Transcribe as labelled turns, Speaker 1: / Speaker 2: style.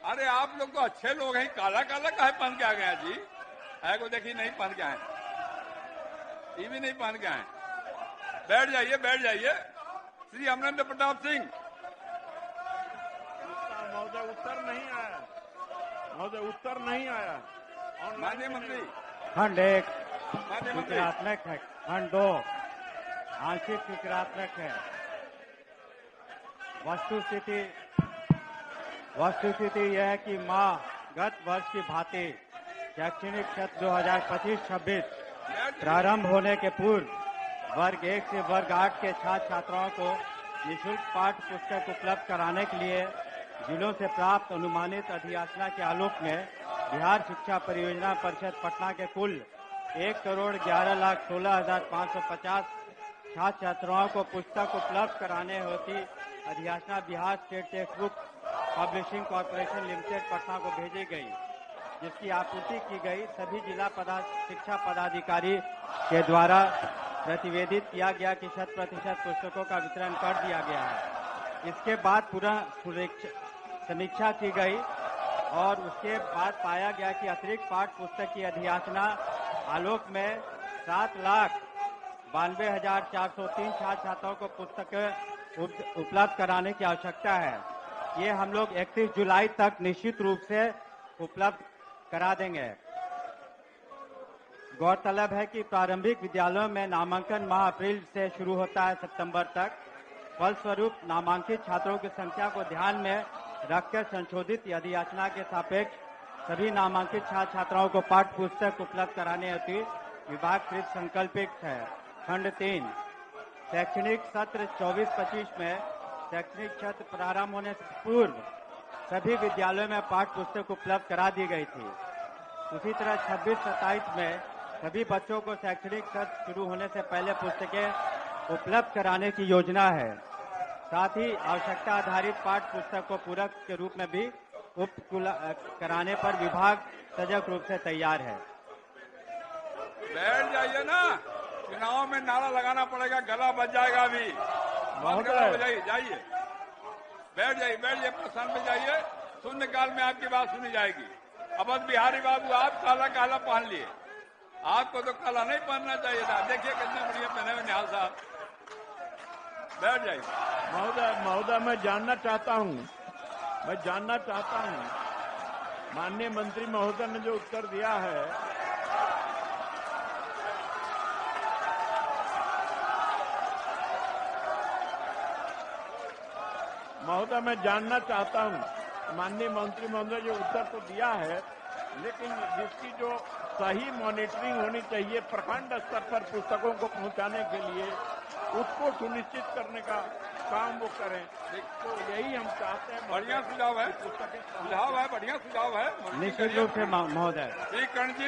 Speaker 1: अरे आप लोग तो अच्छे लोग हैं, काला काला काहे पहन के आ गए हैं जी? है को देखी नहीं पहन के आए, टीवी नहीं पहन के आए। बैठ जाइए, बैठ जाइए। श्री अमरेंद्र प्रताप सिंह।
Speaker 2: महोदय उत्तर नहीं आया, महोदय उत्तर नहीं आया।
Speaker 1: माननीय मंत्री,
Speaker 3: खंड 1
Speaker 1: माननीय मंत्री,
Speaker 3: स्वीकारात्मक है, खंड 2 आंशिक स्वीकारात्मक है। वस्तुस्थिति यह है कि गत वर्ष की भांति शैक्षणिक सत्र 2025-26 प्रारंभ होने के पूर्व वर्ग 1 से वर्ग 8 के छात्र छात्राओं को निःशुल्क पाठ्य पुस्तक उपलब्ध कराने के लिए जिलों से प्राप्त अनुमानित अधियाचना के आलोक में बिहार शिक्षा परियोजना परिषद पटना के कुल 1,11,16,550 छात्र छात्राओं को पुस्तक उपलब्ध कराने होती अधियाचना Bihar state text book publishing corporation limited Patna को भेजी गई, जिसकी आपूर्ति की गई। सभी जिला शिक्षा पदाधिकारी के द्वारा प्रतिवेदित किया गया कि 100% पुस्तकों का वितरण कर दिया गया है। इसके बाद पुनः समीक्षा की गई और उसके बाद पाया गया कि अतिरिक्त पाठ्य पुस्तक की अधियाचना आलोक में 7,92,403 छात्र छात्राओं को पुस्तकें उपलब्ध कराने की आवश्यकता है। ये हम लोग 31 जुलाई तक निश्चित रूप से उपलब्ध करा देंगे। गौरतलब है कि प्रारंभिक विद्यालयों में नामांकन माह अप्रैल से शुरू होता है सितंबर तक। फलस्वरूप नामांकित छात्रों की संख्या को ध्यान में रखकर संशोधित अधियाचना के सापेक्ष सभी नामांकित छात्र छात्राओं को पाठ्य पुस्तक उपलब्ध कराने हेतु विभाग कृत संकल्पित है। खंड 3 शैक्षणिक सत्र 24-25 में शैक्षणिक सत्र प्रारंभ होने से पूर्व सभी विद्यालयों में पाठ्य पुस्तक उपलब्ध करा दी गई थी। उसी तरह 26-27 में सभी बच्चों को शैक्षणिक सत्र शुरू होने से पहले पुस्तकें उपलब्ध कराने की योजना है। साथ ही आवश्यकता आधारित पाठ्य पुस्तक को पूरक के रूप में भी उपलब्ध कराने पर विभाग सजग रूप से तैयार है।
Speaker 1: बैठ जाइए ना, चुनाव में नारा लगाना पड़ेगा, गला बच जाएगा अभी। गला बजाइए, जाइए, बैठ जाइए, बैठ जाइए, प्रस्थान पे जाइए। शून्यकाल में आपकी बात सुनी जाएगी। अवध बिहारी बाबू, आप काला काला पहन लिए, आपको तो काला नहीं पहनना चाहिए था। देखिए कितने बढ़िया पहने हुए निहाल साहब। बैठ जाइए।
Speaker 2: महोदय मैं जानना चाहता हूं, माननीय मंत्री महोदय ने जो उत्तर दिया है, महोदय मैं जानना चाहता हूं, माननीय मंत्री महोदय जो उत्तर तो दिया है, लेकिन जिसकी जो सही मॉनिटरिंग होनी चाहिए प्रखंड स्तर पर पुस्तकों को पहुंचाने के लिए, उसको सुनिश्चित करने का काम वो करें। तो यही हम चाहते हैं।
Speaker 1: बढ़िया सुझाव है,
Speaker 2: पुस्तकें
Speaker 1: सुझाव है, बढ़िया सुझाव है।
Speaker 3: निश्चित रूप से महोदय।
Speaker 1: श्री कर्ण जी